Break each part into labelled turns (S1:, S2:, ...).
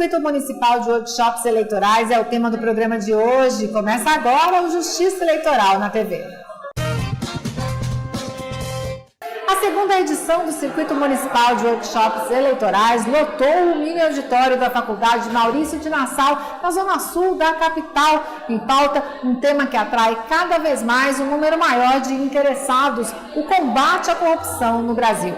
S1: Circuito Municipal de Workshops Eleitorais é o tema do programa de hoje. Começa agora o Justiça Eleitoral na TV. A segunda edição do Circuito Municipal de Workshops Eleitorais lotou o mini auditório da Faculdade Maurício de Nassau, na zona sul da capital. Em pauta, um tema que atrai cada vez mais um número maior de interessados: o combate à corrupção no Brasil.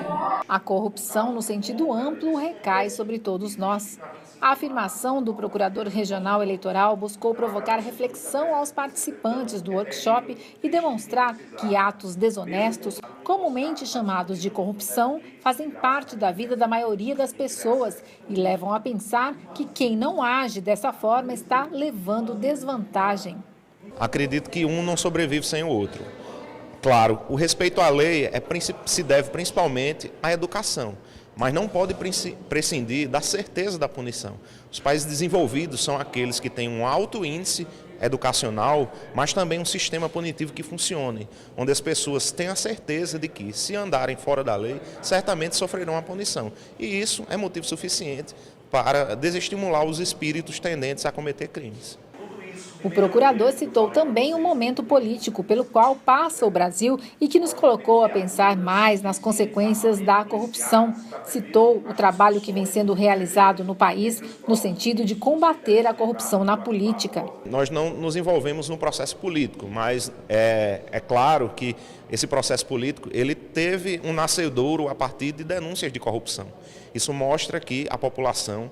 S1: A corrupção, no sentido amplo, recai sobre todos nós. A afirmação do procurador regional eleitoral buscou provocar reflexão aos participantes do workshop e demonstrar que atos desonestos, comumente chamados de corrupção, fazem parte da vida da maioria das pessoas e levam a pensar que quem não age dessa forma está levando desvantagem.
S2: Acredito que um não sobrevive sem o outro. Claro, o respeito à lei se deve principalmente à educação, mas não pode prescindir da certeza da punição. Os países desenvolvidos são aqueles que têm um alto índice educacional, mas também um sistema punitivo que funcione, onde as pessoas têm a certeza de que, se andarem fora da lei, certamente sofrerão a punição. E isso é motivo suficiente para desestimular os espíritos tendentes a cometer crimes.
S1: O procurador citou também um momento político pelo qual passa o Brasil e que nos colocou a pensar mais nas consequências da corrupção. Citou o trabalho que vem sendo realizado no país no sentido de combater a corrupção na política.
S2: Nós não nos envolvemos no processo político, mas é claro que esse processo político ele teve um nascedouro a partir de denúncias de corrupção. Isso mostra que a população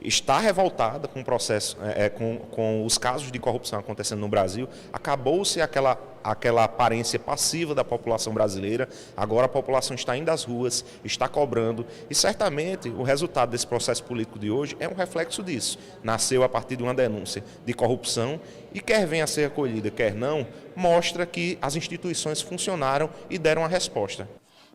S2: está revoltada com o processo, com os casos de corrupção acontecendo no Brasil. Acabou-se aquela aparência passiva da população brasileira. Agora a população está indo às ruas, está cobrando, e certamente o resultado desse processo político de hoje é um reflexo disso. Nasceu a partir de uma denúncia de corrupção e quer venha a ser acolhida, quer não, mostra que as instituições funcionaram e deram a resposta.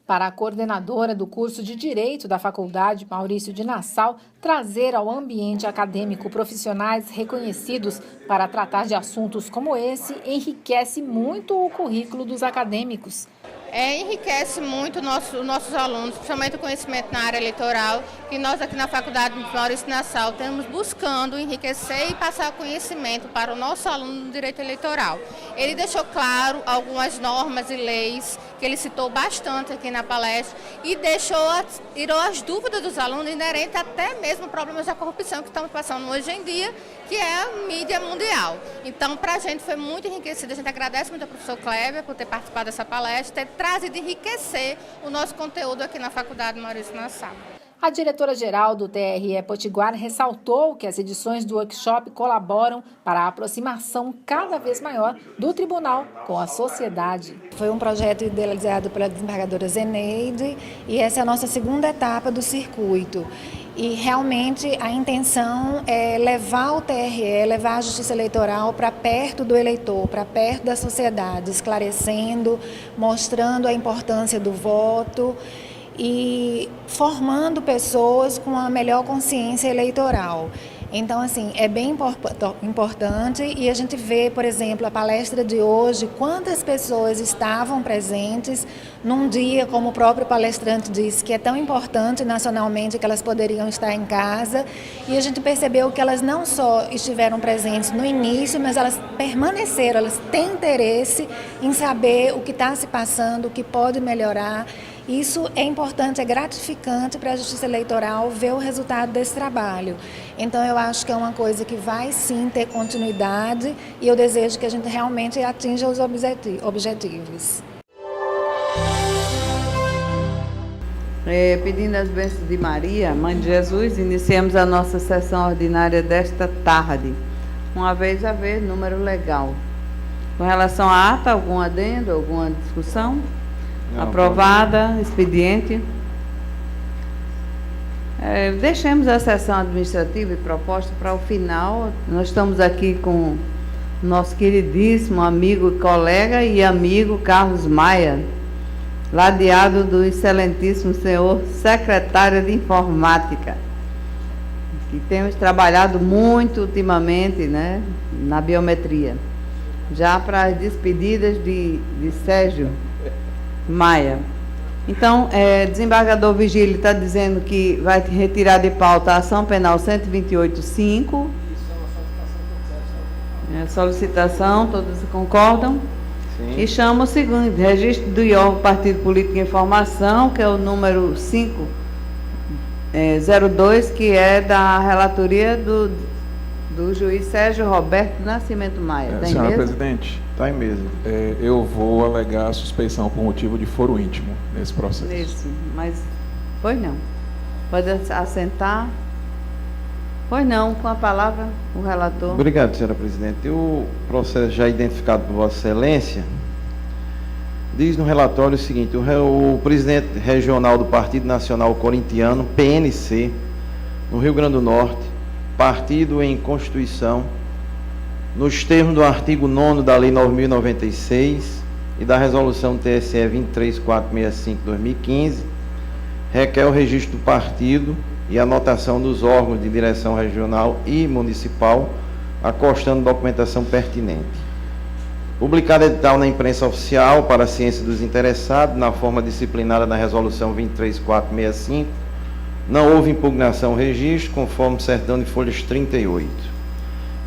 S1: Para a coordenadora do curso de Direito da Faculdade Maurício de Nassau, trazer ao ambiente acadêmico profissionais reconhecidos para tratar de assuntos como esse enriquece muito o currículo dos acadêmicos.
S3: Enriquece muito nossos alunos, principalmente o conhecimento na área eleitoral, que nós aqui na Faculdade Maurício de Nassau estamos buscando enriquecer e passar conhecimento para o nosso aluno do direito eleitoral. Ele deixou claro algumas normas e leis, que ele citou bastante aqui na palestra, e tirou as dúvidas dos alunos inerentes até mesmo problemas da corrupção que estamos passando hoje em dia, que é a mídia mundial. Então, para a gente foi muito enriquecido. A gente agradece muito ao professor Kleber por ter participado dessa palestra, ter trazido e enriquecer o nosso conteúdo aqui na Faculdade Maurício de Nassau.
S1: A diretora-geral do TRE Potiguar ressaltou que as edições do workshop colaboram para a aproximação cada vez maior do tribunal com a sociedade.
S4: Foi um projeto idealizado pela desembargadora Zeneide e essa é a nossa segunda etapa do circuito. E realmente a intenção é levar o TRE, levar a Justiça Eleitoral para perto do eleitor, para perto da sociedade, esclarecendo, mostrando a importância do voto e formando pessoas com a melhor consciência eleitoral. Então, assim, é bem importante e a gente vê, por exemplo, a palestra de hoje, quantas pessoas estavam presentes num dia, como o próprio palestrante disse, que é tão importante nacionalmente que elas poderiam estar em casa, e a gente percebeu que elas não só estiveram presentes no início, mas elas permaneceram, elas têm interesse em saber o que está se passando, o que pode melhorar. Isso é importante, é gratificante para a Justiça Eleitoral ver o resultado desse trabalho. Então, eu acho que é uma coisa que vai sim ter continuidade e eu desejo que a gente realmente atinja os objetivos.
S5: Pedindo as bênçãos de Maria, Mãe de Jesus, iniciamos a nossa sessão ordinária desta tarde. Uma vez a ver, número legal. Com relação à ata, algum adendo, alguma discussão? Não, aprovada, expediente. Deixemos a sessão administrativa e proposta para o final. Nós estamos aqui com nosso queridíssimo amigo, colega e amigo Carlos Maia, ladeado do excelentíssimo senhor secretário de Informática, que temos trabalhado muito ultimamente, né, na biometria. Já para as despedidas de Sérgio Maia. Então, desembargador Vigílio está dizendo que vai retirar de pauta a ação penal 128.5. Solicitação, todos concordam?
S6: Sim.
S5: E chama o segundo, registro do órgão Partido Político de Informação, que é o número 502, que é da relatoria do juiz Sérgio Roberto Nascimento Maia. Tá em
S6: Senhora
S5: mesa?
S6: presidente,
S4: Está em mesa.
S6: eu vou alegar suspeição por motivo de foro íntimo nesse processo.
S5: Isso, mas... Pois não. Pode assentar. Pois não, com a palavra, o relator.
S4: Obrigado, senhora presidente. O processo já identificado por Vossa Excelência diz no relatório o seguinte: o presidente regional do Partido Nacional Corintiano, PNC, no Rio Grande do Norte, partido em Constituição, nos termos do artigo 9º da Lei 9.096 e da Resolução TSE 23465/2015, requer o registro do partido e anotação dos órgãos de direção regional e municipal, acostando documentação pertinente. Publicado edital na imprensa oficial para a ciência dos interessados, na forma disciplinada na Resolução 23465, não houve impugnação ao registro, conforme certidão de folhas 38.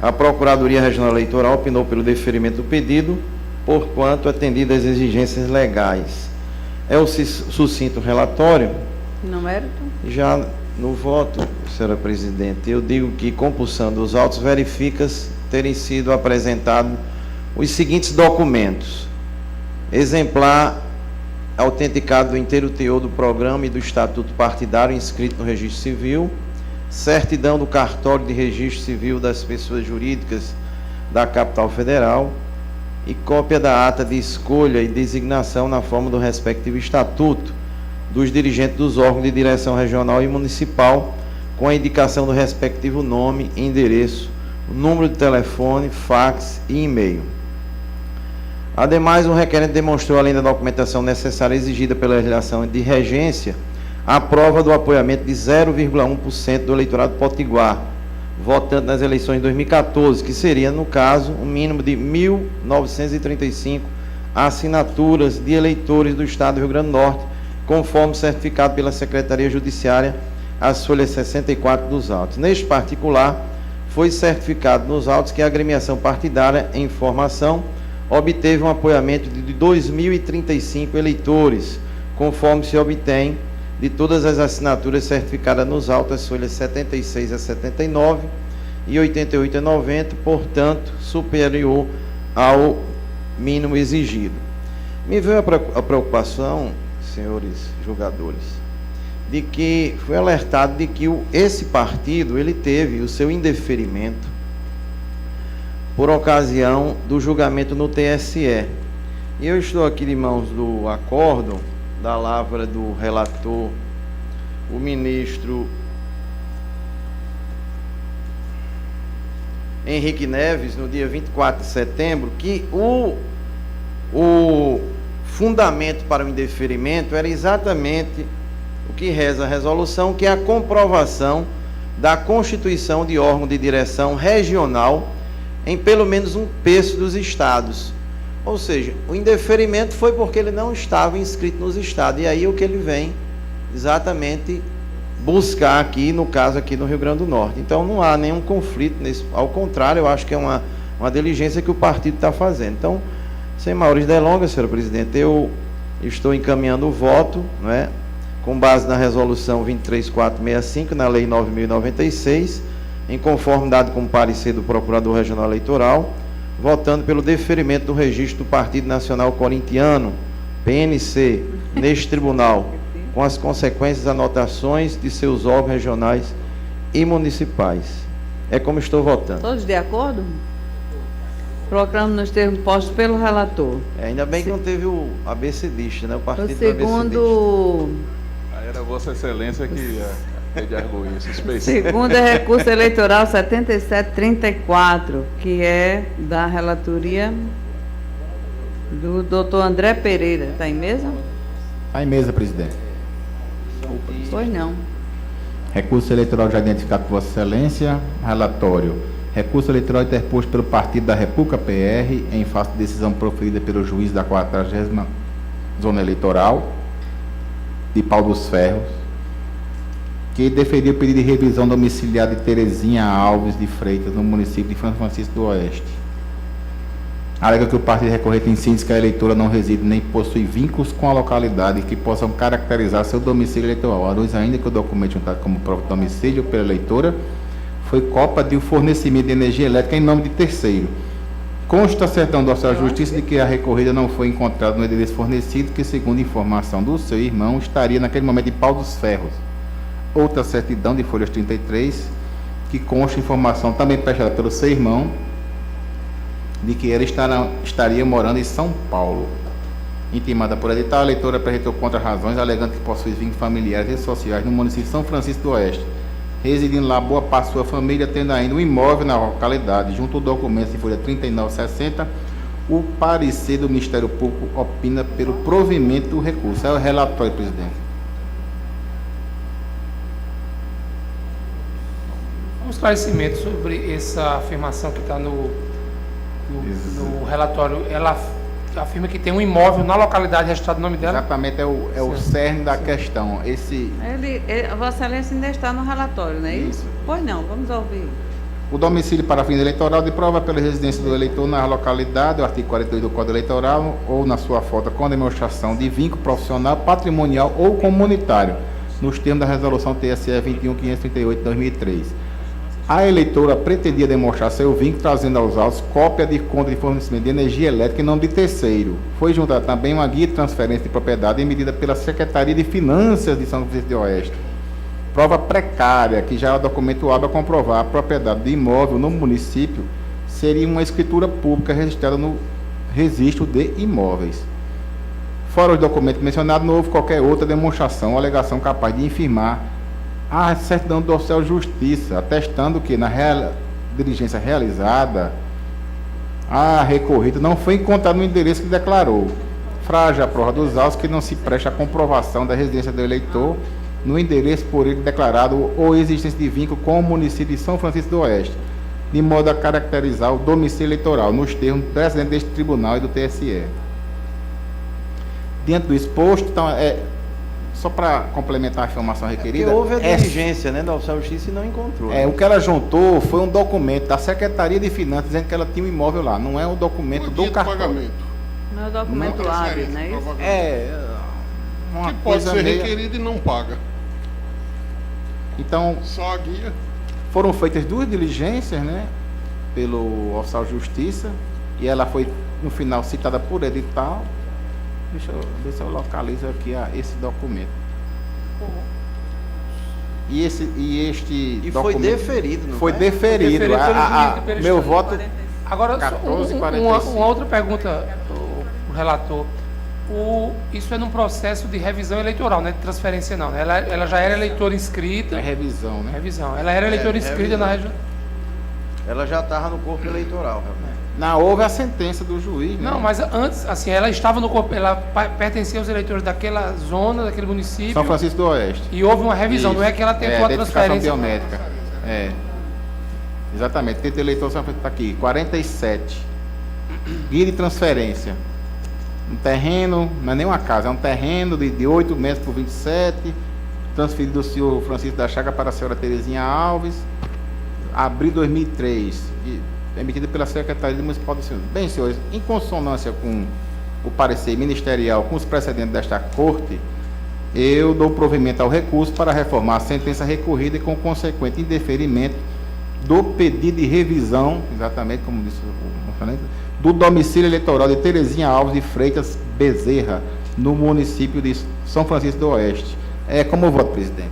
S4: A Procuradoria Regional Eleitoral opinou pelo deferimento do pedido, porquanto atendidas as exigências legais. É o sucinto relatório.
S5: No mérito?
S4: Já no voto, senhora presidente, eu digo que, compulsando os autos, verifica-se terem sido apresentados os seguintes documentos: exemplar autenticado do inteiro teor do programa e do estatuto partidário inscrito no registro civil, certidão do cartório de registro civil das pessoas jurídicas da capital federal e cópia da ata de escolha e designação na forma do respectivo estatuto dos dirigentes dos órgãos de direção regional e municipal, com a indicação do respectivo nome, endereço, número de telefone, fax e e-mail. Ademais, o requerente demonstrou, além da documentação necessária exigida pela legislação de regência, a prova do apoiamento de 0,1% do eleitorado potiguar, votante nas eleições de 2014, que seria, no caso, um mínimo de 1.935 assinaturas de eleitores do Estado do Rio Grande do Norte, conforme certificado pela Secretaria Judiciária, as folhas 64 dos autos. Neste particular, foi certificado nos autos que a agremiação partidária em formação obteve um apoiamento de 2.035 eleitores, conforme se obtém de todas as assinaturas certificadas nos autos, as folhas 76 a 79 e 88 a 90, portanto, superior ao mínimo exigido. Me veio a preocupação, senhores julgadores, de que foi alertado de que esse partido ele teve o seu indeferimento por ocasião do julgamento no TSE. E eu estou aqui de mãos do acórdão, da lavra do relator, o ministro Henrique Neves, no dia 24 de setembro, que o fundamento para o indeferimento era exatamente o que reza a resolução, que é a comprovação da constituição de órgão de direção regional em pelo menos um terço dos estados. Ou seja, o indeferimento foi porque ele não estava inscrito nos estados. E aí o que ele vem exatamente buscar aqui, no caso aqui no Rio Grande do Norte. Então não há nenhum conflito nisso. Ao contrário, eu acho que é uma diligência que o partido está fazendo. Então, sem maiores delongas, senhora presidente, eu estou encaminhando o voto, não é, com base na resolução 23465, na lei 9.096, em conformidade com o parecer do Procurador Regional Eleitoral, votando pelo deferimento do registro do Partido Nacional Corintiano, PNC, neste tribunal, com as consequências anotações de seus órgãos regionais e municipais. É como estou votando.
S5: Todos de acordo? Proclamo nos termos postos pelo relator.
S4: Ainda bem que não teve o abecedista, né? O partido
S5: O segundo...
S6: Aí era Vossa Excelência que de arguir, suspeição.
S5: Segundo é recurso eleitoral 7734, que é da relatoria do doutor André Pereira. Está em mesa?
S7: Está em mesa, presidente.
S5: Pois não.
S7: Recurso eleitoral já identificado por Vossa Excelência. Relatório. Recurso eleitoral interposto pelo Partido da República PR em face de decisão proferida pelo juiz da 40ª Zona Eleitoral, de Pau dos Ferros, que deferiu o pedido de revisão domiciliar de Terezinha Alves de Freitas, no município de São Francisco do Oeste. Alega que o partido recorrente insiste que a eleitora não reside nem possui vínculos com a localidade que possam caracterizar seu domicílio eleitoral. A luz ainda que o documento juntado como prova de domicílio pela eleitora foi cópia de um fornecimento de energia elétrica em nome de terceiro. Consta a certidão do oficial de justiça de que a recorrida não foi encontrada no endereço fornecido, que, segundo informação do seu irmão, estaria naquele momento de Pau dos Ferros. Outra certidão de folhas 33, que consta informação também prestada pelo seu irmão, de que ela estaria morando em São Paulo. Intimada por edital, a eleitora apresentou contra-razões, alegando que possui vínculos familiares e sociais no município de São Francisco do Oeste, residindo lá boa parte de sua família, tendo ainda um imóvel na localidade. Junto ao documento em folha 3960, o parecer do Ministério Público opina pelo provimento do recurso. É o relatório, presidente.
S8: Um esclarecimento sobre essa afirmação que está no relatório. Ela afirma que tem um imóvel na localidade registrado o nome dela?
S7: Exatamente, é o cerne da questão.
S5: Vossa Excelência ainda está no relatório, não é isso? Pois não, vamos ouvir.
S7: O domicílio para fins eleitoral de prova pela residência do eleitor na localidade, o artigo 42 do Código Eleitoral, ou na sua falta com demonstração de vínculo profissional, patrimonial ou comunitário, nos termos da resolução TSE 21.538 de 2003. A eleitora pretendia demonstrar seu vínculo, trazendo aos autos cópia de conta de fornecimento de energia elétrica em nome de terceiro. Foi juntada também uma guia de transferência de propriedade emitida pela Secretaria de Finanças de São Francisco do Oeste. Prova precária, que já é o documento hábil a comprovar a propriedade de imóvel no município, seria uma escritura pública registrada no registro de imóveis. Fora os documentos mencionados, não houve qualquer outra demonstração ou alegação capaz de infirmar a certidão do oficial de justiça, atestando que na diligência realizada, a recorrida não foi encontrada no endereço que declarou. Frágil a prova dos autos que não se presta a comprovação da residência do eleitor no endereço por ele declarado ou existência de vínculo com o município de São Francisco do Oeste, de modo a caracterizar o domicílio eleitoral, nos termos do presidente deste tribunal e do TSE. Diante do exposto, então, só para complementar a informação requerida...
S9: Porque houve a diligência da oficial de justiça e não encontrou.
S7: O que ela juntou foi um documento da Secretaria de Finanças dizendo que ela tinha um imóvel lá, não é o documento do cartório.
S5: Não é o documento hábil, não é isso?
S7: Uma
S10: que pode
S7: coisa
S10: ser
S7: meio...
S10: requerido e não paga.
S7: Então,
S10: só a guia.
S7: Foram feitas 2 diligências, pelo oficial de justiça, e ela foi, no final, citada por edital. Deixa eu ver se eu localizo aqui esse documento. E este
S9: documento
S7: foi
S9: deferido, não
S7: foi deferido. Meu voto...
S8: Agora,
S7: 14:45.
S8: uma outra pergunta, o relator. Isso é num processo de revisão eleitoral, não é de transferência, não. Ela já era eleitora inscrita.
S7: É revisão, né?
S8: Revisão. Ela era eleitora inscrita revisão. Na região.
S9: Ela já estava no corpo eleitoral, realmente.
S7: Não, houve a sentença do juiz,
S8: Não, mas antes, assim, ela estava no corpo, ela pertencia aos eleitores daquela zona, daquele município.
S7: São Francisco do Oeste.
S8: E houve uma revisão, não é que ela tentou a transferência.
S7: Biométrica. Exatamente. Tenta eleitor São Francisco está aqui, 47. Guia de transferência. Um terreno, não é nem uma casa, é um terreno de 8 metros por 27, transferido do senhor Francisco da Chaga para a senhora Terezinha Alves, abril de 2003, emitida pela Secretaria Municipal do Senhor. Bem, senhores, em consonância com o parecer ministerial, com os precedentes desta Corte, eu dou provimento ao recurso para reformar a sentença recorrida e com consequente indeferimento do pedido de revisão, exatamente como disse o referente, do domicílio eleitoral de Terezinha Alves de Freitas Bezerra, no município de São Francisco do Oeste. Como voto, presidente?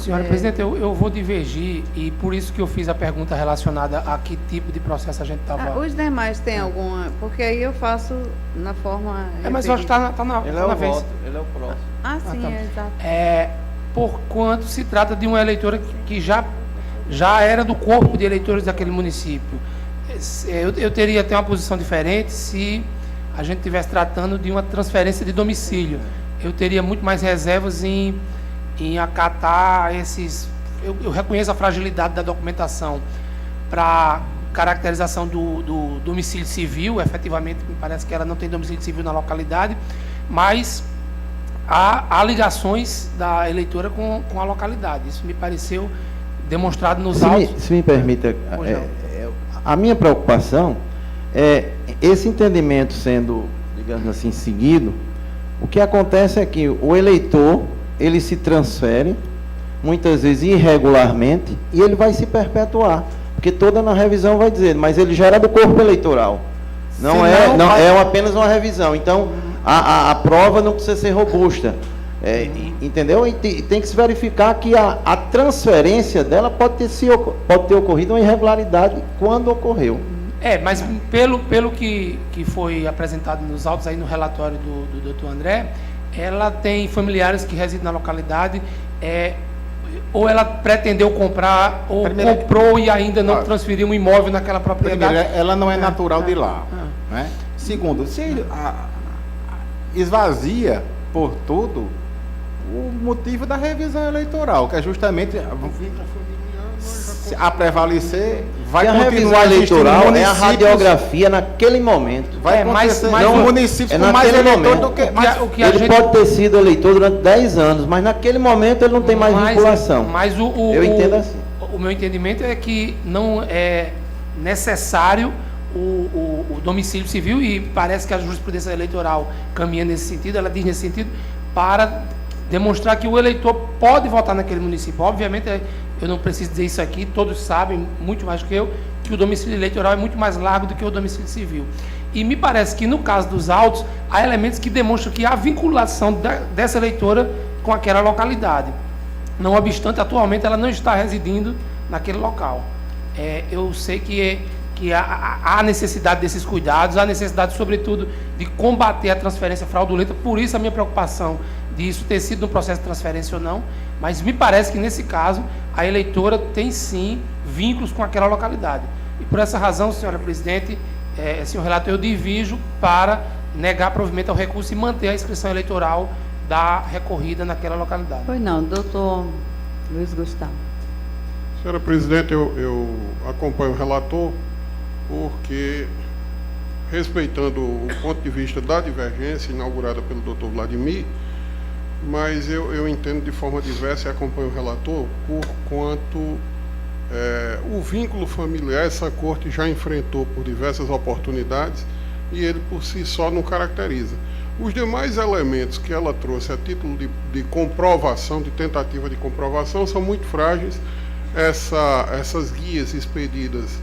S8: Senhora presidente, eu vou divergir, e por isso que eu fiz a pergunta relacionada a que tipo de processo a gente estava...
S5: Os demais têm alguma... Porque aí eu faço na forma...
S8: mas eu acho que está na
S9: ele é o
S8: vez.
S9: Voto, ele é o próximo.
S5: Sim,
S8: tá.
S5: Exato.
S8: Por quanto se trata de uma eleitora que já era do corpo de eleitores daquele município. Eu teria até uma posição diferente se a gente estivesse tratando de uma transferência de domicílio. Eu teria muito mais reservas em acatar esses... Eu reconheço a fragilidade da documentação para caracterização do domicílio civil. Efetivamente, me parece que ela não tem domicílio civil na localidade, mas há ligações da eleitora com a localidade. Isso me pareceu demonstrado nos autos.
S9: Se me permita, a minha preocupação é esse entendimento sendo, digamos assim, seguido. O que acontece é que o eleitor, ele se transfere, muitas vezes irregularmente, e ele vai se perpetuar, porque toda na revisão vai dizer, mas ele já era do corpo eleitoral, não é apenas uma revisão. Então, a prova não precisa ser robusta, entendeu? E tem que se verificar que a transferência dela pode ter ocorrido uma irregularidade quando ocorreu.
S8: Mas pelo que foi apresentado nos autos aí no relatório do doutor André, ela tem familiares que residem na localidade, ou ela pretendeu comprar, ou comprou e ainda não transferiu um imóvel naquela propriedade.
S7: Primeiro, ela não é natural de lá. Né? Segundo, se esvazia por tudo o motivo da revisão eleitoral, que é justamente a prevalecer, vai
S9: continuar eleitoral, é a radiografia naquele momento.
S7: Vai acontecer um município com mais eleitor do que...
S9: Ele pode ter sido eleitor durante 10 anos, mas naquele momento ele não tem mais vinculação.
S8: Mas
S9: eu entendo assim.
S8: O meu entendimento é que não é necessário o domicílio civil, e parece que a jurisprudência eleitoral caminha nesse sentido, ela diz nesse sentido, para demonstrar que o eleitor pode votar naquele município. Obviamente, eu não preciso dizer isso aqui, todos sabem, muito mais que eu, que o domicílio eleitoral é muito mais largo do que o domicílio civil. E me parece que, no caso dos autos, há elementos que demonstram que há vinculação dessa eleitora com aquela localidade. Não obstante, atualmente, ela não está residindo naquele local. Eu sei que há necessidade desses cuidados, há necessidade, sobretudo, de combater a transferência fraudulenta, por isso a minha preocupação de isso ter sido um processo de transferência ou não, mas me parece que, nesse caso, a eleitora tem, sim, vínculos com aquela localidade. E, por essa razão, senhora presidente, senhor relator, eu divijo para negar provimento ao recurso e manter a inscrição eleitoral da recorrida naquela localidade.
S5: Pois não, doutor Luiz Gustavo.
S10: Senhora presidente, eu acompanho o relator porque, respeitando o ponto de vista da divergência inaugurada pelo doutor Vladimir, mas eu entendo de forma diversa e acompanho o relator por quanto o vínculo familiar essa corte já enfrentou por diversas oportunidades e ele por si só não caracteriza. Os demais elementos que ela trouxe a título de comprovação, de tentativa de comprovação, são muito frágeis. Essas guias expedidas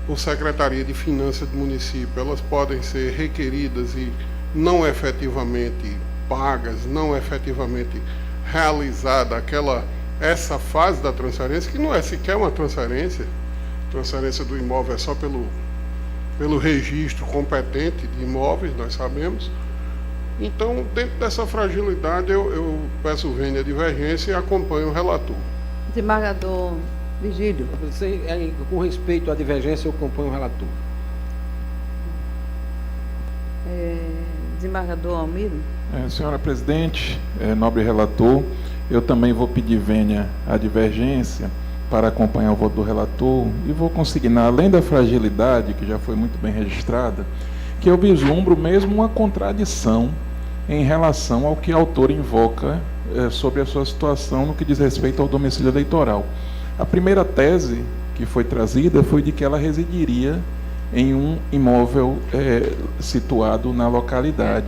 S10: por Secretaria de Finanças do município, elas podem ser requeridas e não efetivamente pagas, não efetivamente realizada essa fase da transferência, que não é sequer uma transferência do imóvel é só pelo registro competente de imóveis, nós sabemos. Então, dentro dessa fragilidade, eu peço vênia a divergência e acompanho o relator.
S5: Desembargador Vigílio.
S11: Com respeito à divergência, eu acompanho o relator.
S5: Desembargador Almiro.
S6: Senhora presidente, nobre relator, eu também vou pedir vênia à divergência para acompanhar o voto do relator e vou consignar, além da fragilidade, que já foi muito bem registrada, que eu vislumbro mesmo uma contradição em relação ao que a autora invoca sobre a sua situação no que diz respeito ao domicílio eleitoral. A primeira tese que foi trazida foi de que ela residiria em um imóvel situado na localidade.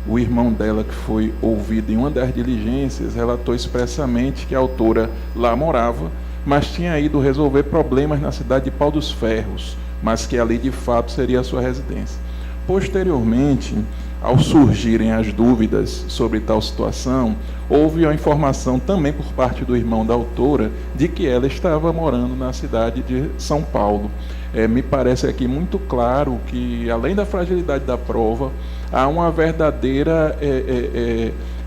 S6: O irmão dela, que foi ouvido em uma das diligências, relatou expressamente que a autora lá morava, mas tinha ido resolver problemas na cidade de Pau dos Ferros, mas que ali de fato seria a sua residência. Posteriormente, ao surgirem as dúvidas sobre tal situação, houve a informação também por parte do irmão da autora de que ela estava morando na cidade de São Paulo. Me parece aqui muito claro que, além da fragilidade da prova, há uma verdadeira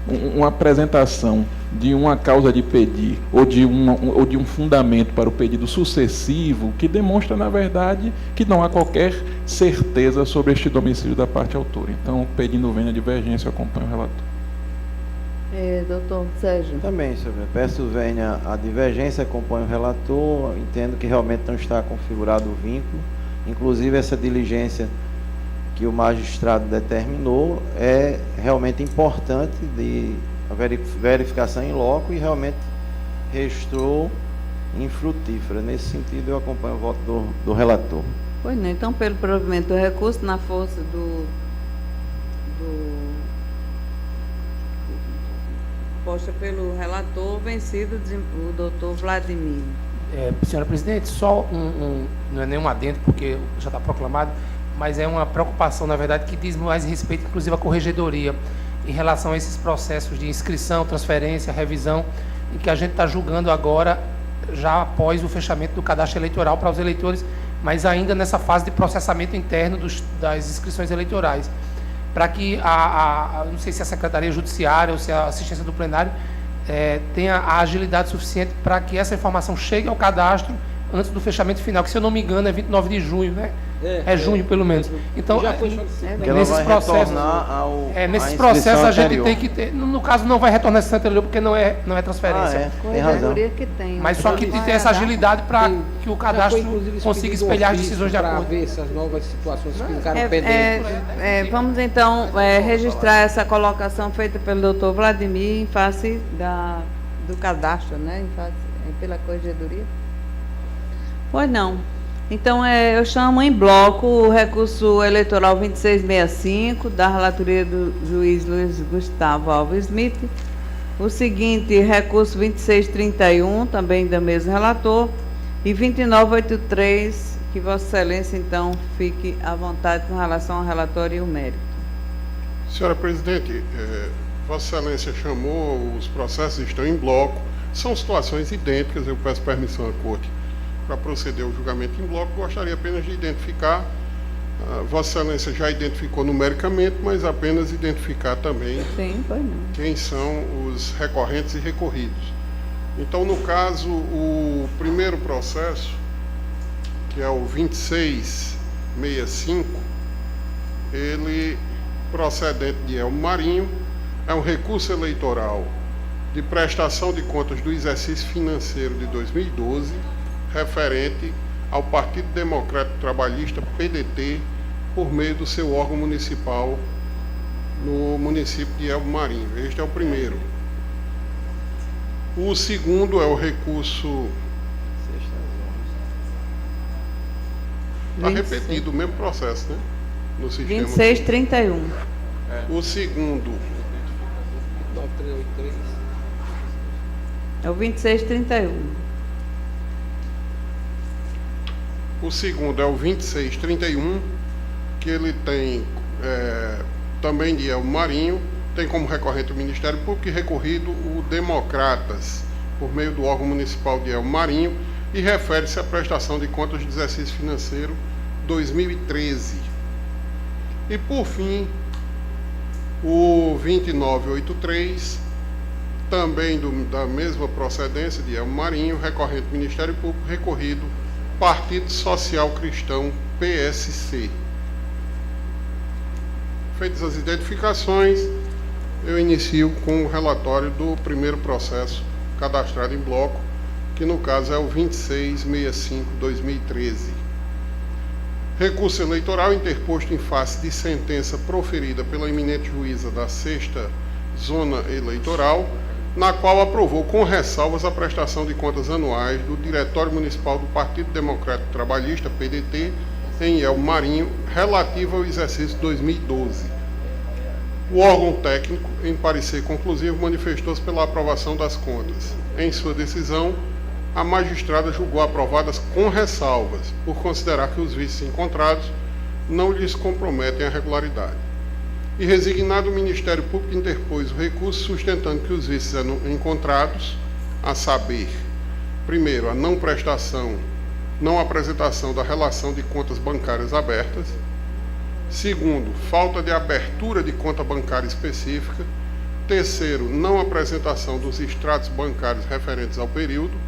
S6: uma apresentação de uma causa de pedir ou de um fundamento para o pedido sucessivo que demonstra, na verdade, que não há qualquer certeza sobre este domicílio da parte autora. Então, pedindo vênia a divergência, eu acompanho o relator.
S5: Doutor Sérgio.
S9: Também, senhor. Peço vênia a divergência, acompanho o relator, entendo que realmente não está configurado o vínculo. Inclusive, essa diligência que o magistrado determinou é realmente importante de verificação em loco e realmente restou infrutífera. Nesse sentido, eu acompanho o voto do relator.
S5: Pois não, então, pelo provimento do recurso, na força posta pelo relator, vencido o doutor Vladimir.
S8: Senhora presidente, só não é nenhum adendo, porque já está proclamado, mas é uma preocupação, na verdade, que diz mais respeito, inclusive, à corregedoria, em relação a esses processos de inscrição, transferência, revisão, em que a gente está julgando agora, já após o fechamento do cadastro eleitoral para os eleitores, mas ainda nessa fase de processamento interno das inscrições eleitorais, para que não sei se a Secretaria Judiciária ou se a assistência do plenário tenha a agilidade suficiente para que essa informação chegue ao cadastro antes do fechamento final, que, se eu não me engano, é 29 de junho, né? Junho, pelo menos. Então, nesses processos a gente tem que ter, no caso não vai retornar esse anterior, porque não é transferência.
S5: Tem razão.
S8: Mas só que tem essa agilidade para que o cadastro consiga espelhar as decisões de acordo.
S11: Para ver essas novas situações que ficaram pendentes.
S5: Vamos então registrar essa colocação feita pelo doutor Vladimir em face do cadastro, né? Pela corregedoria. Pois não. Então, eu chamo em bloco o recurso eleitoral 2665, da relatoria do juiz Luiz Gustavo Alves Smith. O seguinte, recurso 2631, também do mesmo relator. E 2983, que Vossa Excelência, então, fique à vontade com relação ao relatório e o mérito.
S10: Senhora presidente, Vossa Excelência chamou, os processos estão em bloco, são situações idênticas, eu peço permissão à Corte para proceder ao julgamento em bloco. Gostaria apenas de identificar, Vossa Excelência já identificou numericamente, mas apenas identificar também quem são os recorrentes e recorridos. Então, no caso, o primeiro processo, que é o 2665, ele, procedente de Elmo Marinho, é um recurso eleitoral de prestação de contas do exercício financeiro de 2012, referente ao Partido Democrático Trabalhista, PDT, por meio do seu órgão municipal no município de Elmo Marinho. Este é o primeiro. O segundo é o recurso... Está repetido o mesmo processo, né? No sistema
S5: 2631.
S10: O segundo...
S5: É o 2631.
S10: O segundo é o 2631, que ele tem também de Elmo Marinho, tem como recorrente o Ministério Público e recorrido o Democratas, por meio do órgão municipal de Elmo Marinho, e refere-se à prestação de contas de exercício financeiro 2013. E, por fim, o 2983, também da mesma procedência de Elmo Marinho, recorrente do Ministério Público, recorrido Partido Social Cristão, PSC. Feitas as identificações, eu inicio com o relatório do primeiro processo cadastrado em bloco, que no caso é o 2665/2013. Recurso eleitoral interposto em face de sentença proferida pela eminente juíza da 6ª Zona Eleitoral, na qual aprovou com ressalvas a prestação de contas anuais do Diretório Municipal do Partido Democrático Trabalhista, PDT, em Elmo Marinho, relativa ao exercício 2012. O órgão técnico, em parecer conclusivo, manifestou-se pela aprovação das contas. Em sua decisão, a magistrada julgou aprovadas com ressalvas, por considerar que os vícios encontrados não lhes comprometem a regularidade. E resignado, o Ministério Público interpôs o recurso sustentando que os vícios encontrados, a saber, primeiro, a não apresentação da relação de contas bancárias abertas, segundo, falta de abertura de conta bancária específica, terceiro, não apresentação dos extratos bancários referentes ao período,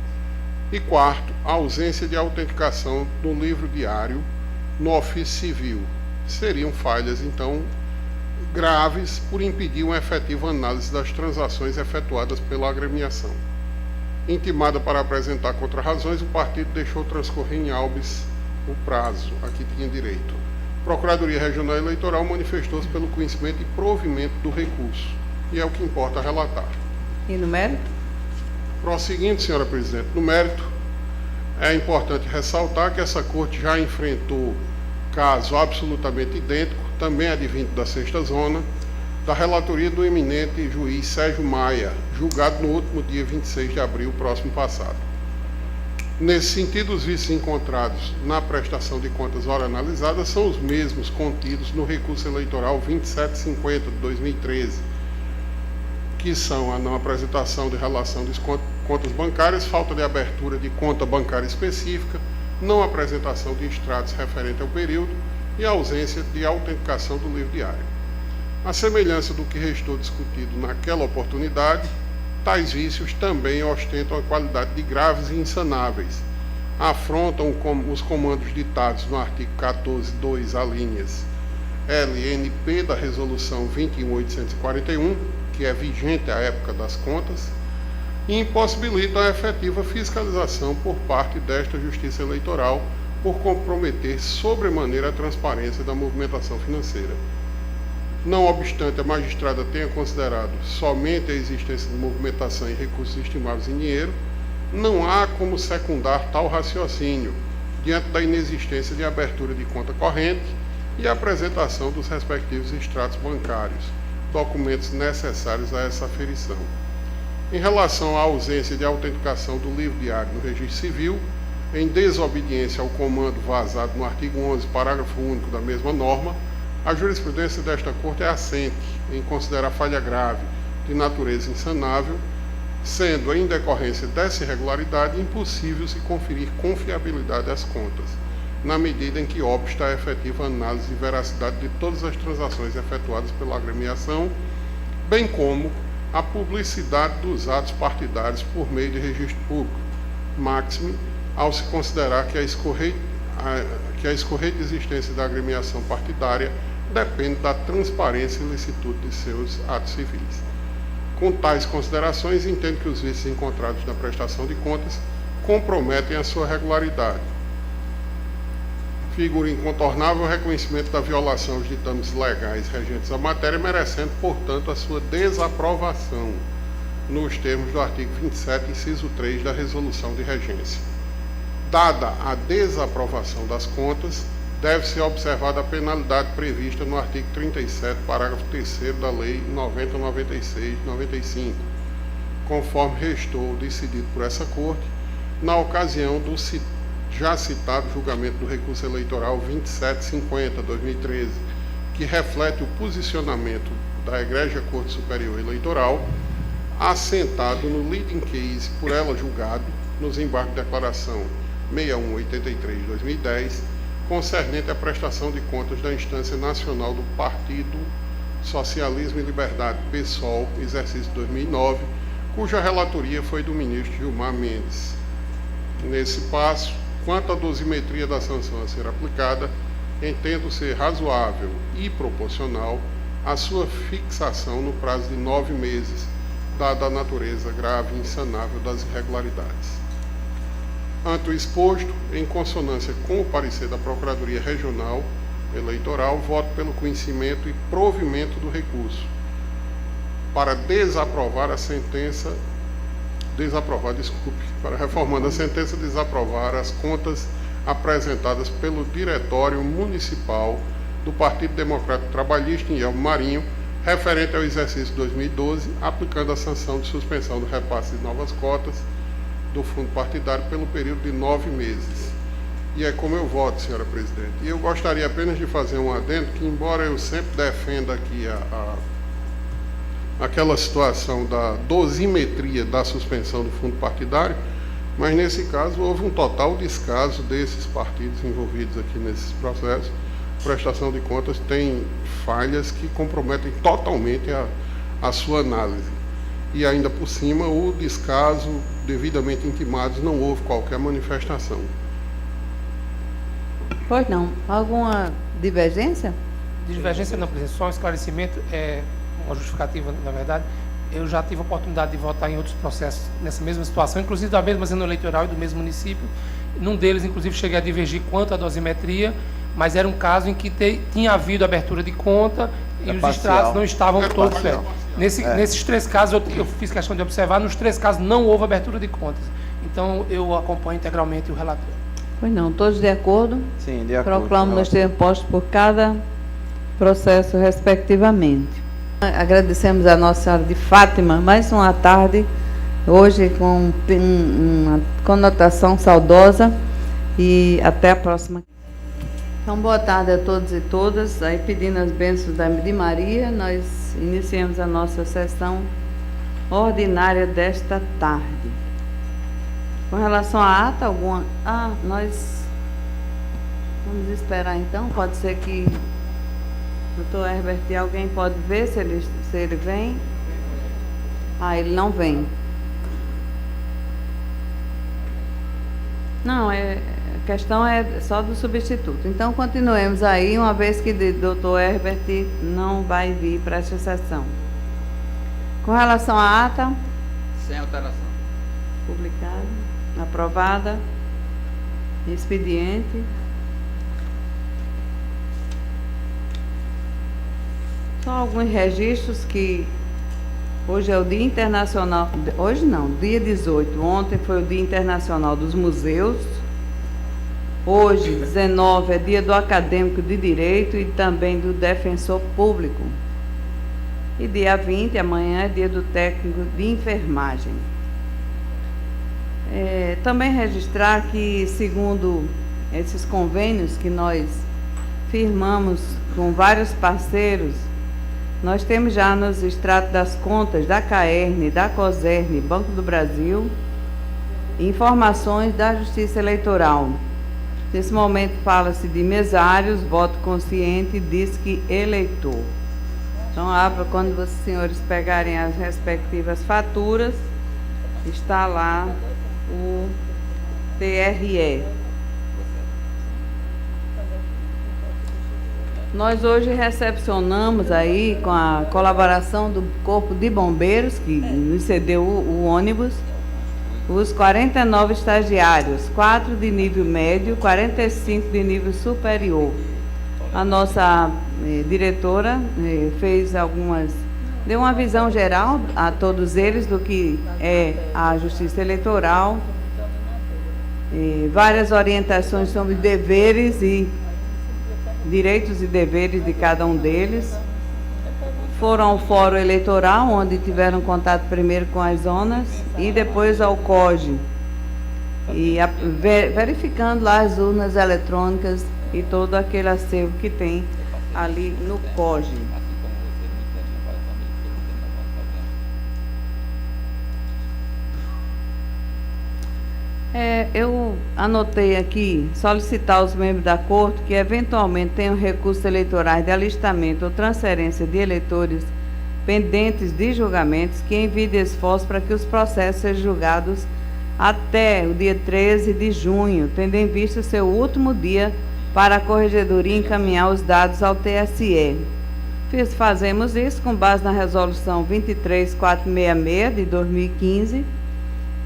S10: e quarto, a ausência de autenticação do livro diário no ofício civil. Seriam falhas, então, graves por impedir uma efetiva análise das transações efetuadas pela agremiação. Intimada para apresentar contrarrazões, o partido deixou transcorrer em habeas o prazo a que tinha direito. A Procuradoria Regional Eleitoral manifestou-se pelo conhecimento e provimento do recurso. e é o que importa relatar.
S5: E no mérito?
S10: Prosseguindo, senhora presidente, no mérito, é importante ressaltar que essa corte já enfrentou caso absolutamente idêntico, também advindo da 6ª Zona, da relatoria do eminente juiz Sérgio Maia, julgado no último dia 26 de abril, próximo passado. Nesse sentido, os vícios encontrados na prestação de contas ora analisada são os mesmos contidos no recurso eleitoral 2750 de 2013, que são a não apresentação de relação de contas bancárias, falta de abertura de conta bancária específica, não apresentação de extratos referente ao período e a ausência de autenticação do livro diário. À semelhança do que restou discutido naquela oportunidade, tais vícios também ostentam a qualidade de graves e insanáveis, afrontam os comandos ditados no artigo 14.2, alíneas LNP da Resolução 21.841, que é vigente à época das contas, e impossibilitam a efetiva fiscalização por parte desta Justiça Eleitoral por comprometer sobremaneira a transparência da movimentação financeira. Não obstante a magistrada tenha considerado somente a existência de movimentação e recursos estimáveis em dinheiro, não há como secundar tal raciocínio diante da inexistência de abertura de conta corrente e apresentação dos respectivos extratos bancários, documentos necessários a essa aferição. Em relação à ausência de autenticação do livro diário no registro civil, em desobediência ao comando vazado no artigo 11, parágrafo único da mesma norma, a jurisprudência desta Corte é assente em considerar falha grave de natureza insanável, sendo, em decorrência dessa irregularidade, impossível se conferir confiabilidade às contas, na medida em que obsta a efetiva análise de veracidade de todas as transações efetuadas pela agremiação, bem como a publicidade dos atos partidários por meio de registro público, máxime ao se considerar que a escorrente existência da agremiação partidária depende da transparência e licitude de seus atos civis. Com tais considerações, entendo que os vícios encontrados na prestação de contas comprometem a sua regularidade. Figura incontornável o reconhecimento da violação aos ditames legais regentes à matéria, merecendo, portanto, a sua desaprovação, nos termos do artigo 27, inciso 3 da Resolução de Regência. Dada a desaprovação das contas, deve-se observada a penalidade prevista no artigo 37, parágrafo 3º da Lei 90.96/95, conforme restou decidido por essa Corte, na ocasião do já citado julgamento do recurso eleitoral 2750/2013, que reflete o posicionamento da Egrégia Corte Superior Eleitoral, assentado no leading case por ela julgado, nos embargos de declaração 6183/2010, concernente à prestação de contas da Instância Nacional do Partido Socialismo e Liberdade, PSOL, exercício 2009, cuja relatoria foi do ministro Gilmar Mendes. Nesse passo, quanto à dosimetria da sanção a ser aplicada, entendo ser razoável e proporcional a sua fixação no prazo de 9 meses, dada a natureza grave e insanável das irregularidades. Ante o exposto, em consonância com o parecer da Procuradoria Regional Eleitoral, voto pelo conhecimento e provimento do recurso, para desaprovar a sentença, para reformando a sentença, desaprovar as contas apresentadas pelo Diretório Municipal do Partido Democrático Trabalhista em Elmo Marinho, referente ao exercício 2012, aplicando a sanção de suspensão do repasse de novas cotas do fundo partidário pelo período de 9 meses. E é como eu voto, senhora presidente. E eu gostaria apenas de fazer um adendo que, embora eu sempre defenda aqui aquela situação da dosimetria da suspensão do fundo partidário, mas nesse caso houve um total descaso desses partidos envolvidos aqui nesses processos. Prestação de contas tem falhas que comprometem totalmente a sua análise. E ainda por cima, o descaso, devidamente intimados, não houve qualquer manifestação.
S5: Pois não. Alguma divergência?
S8: Divergência não, presidente. Só um esclarecimento, uma justificativa, na verdade. Eu já tive a oportunidade de votar em outros processos nessa mesma situação, inclusive da mesma zona eleitoral e do mesmo município. Num deles, inclusive, cheguei a divergir quanto à dosimetria, mas era um caso em que tinha havido abertura de conta e os extratos não estavam todos certos. Nesses 3 casos, eu fiz questão de observar, nos 3 casos não houve abertura de contas. Então, eu acompanho integralmente o relator.
S5: Pois não, todos de acordo?
S9: Sim, de acordo.
S5: Proclamo nos termos postos por cada processo respectivamente. Agradecemos a Nossa Senhora de Fátima, mais uma tarde, hoje com uma conotação saudosa, e até a próxima. Então, boa tarde a todos e todas. Aí, pedindo as bênçãos de Maria, nós iniciamos a nossa sessão ordinária desta tarde. Com relação à ata, alguma... nós vamos esperar então, pode ser que o doutor Herbert, alguém pode ver se ele vem? Ele não vem. Não, a questão é só do substituto. Então, continuemos aí, uma vez que o doutor Herbert não vai vir para esta sessão. Com relação à ata?
S11: Sem alteração.
S5: Publicada, aprovada, expediente. Só alguns registros que hoje é o Dia Internacional, hoje não, dia 18, ontem foi o Dia Internacional dos Museus, hoje, 19, é Dia do Acadêmico de Direito e também do Defensor Público. E dia 20, amanhã, é Dia do Técnico de Enfermagem. Também registrar que, segundo esses convênios que nós firmamos com vários parceiros, nós temos já nos extratos das contas da CAERN, da COSERN, Banco do Brasil, informações da Justiça Eleitoral. Nesse momento fala-se de mesários, voto consciente, disque eleitor. Então, quando os senhores pegarem as respectivas faturas, está lá o TRE. Nós hoje recepcionamos aí, com a colaboração do Corpo de Bombeiros, que nos cedeu o ônibus, os 49 estagiários, 4 de nível médio, 45 de nível superior. A nossa diretora deu uma visão geral a todos eles do que é a Justiça Eleitoral, várias orientações sobre deveres e direitos e deveres de cada um deles. Foram ao Fórum Eleitoral, onde tiveram contato primeiro com as zonas e depois ao COGE, e verificando lá as urnas eletrônicas e todo aquele acervo que tem ali no COGE. Eu anotei aqui, solicitar aos membros da Corte que eventualmente tenham recursos eleitorais de alistamento ou transferência de eleitores pendentes de julgamentos, que enviem esforço para que os processos sejam julgados até o dia 13 de junho, tendo em vista o seu último dia para a Corregedoria encaminhar os dados ao TSE. Fazemos isso com base na Resolução 23466 de 2015,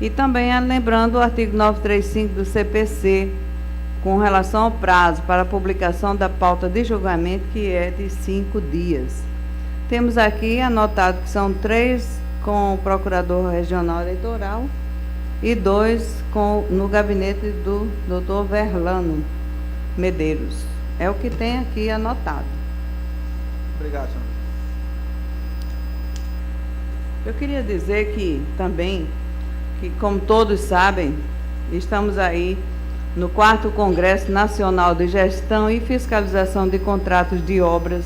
S5: e também lembrando o artigo 935 do CPC, com relação ao prazo para a publicação da pauta de julgamento, que é de 5 dias. Temos aqui anotado que são 3 com o Procurador Regional Eleitoral e 2 no gabinete do Dr. Verlano Medeiros. É o que tem aqui anotado.
S11: Obrigado, senhor.
S5: Eu queria dizer que também, que como todos sabem, estamos aí no 4º Congresso Nacional de Gestão e Fiscalização de Contratos de Obras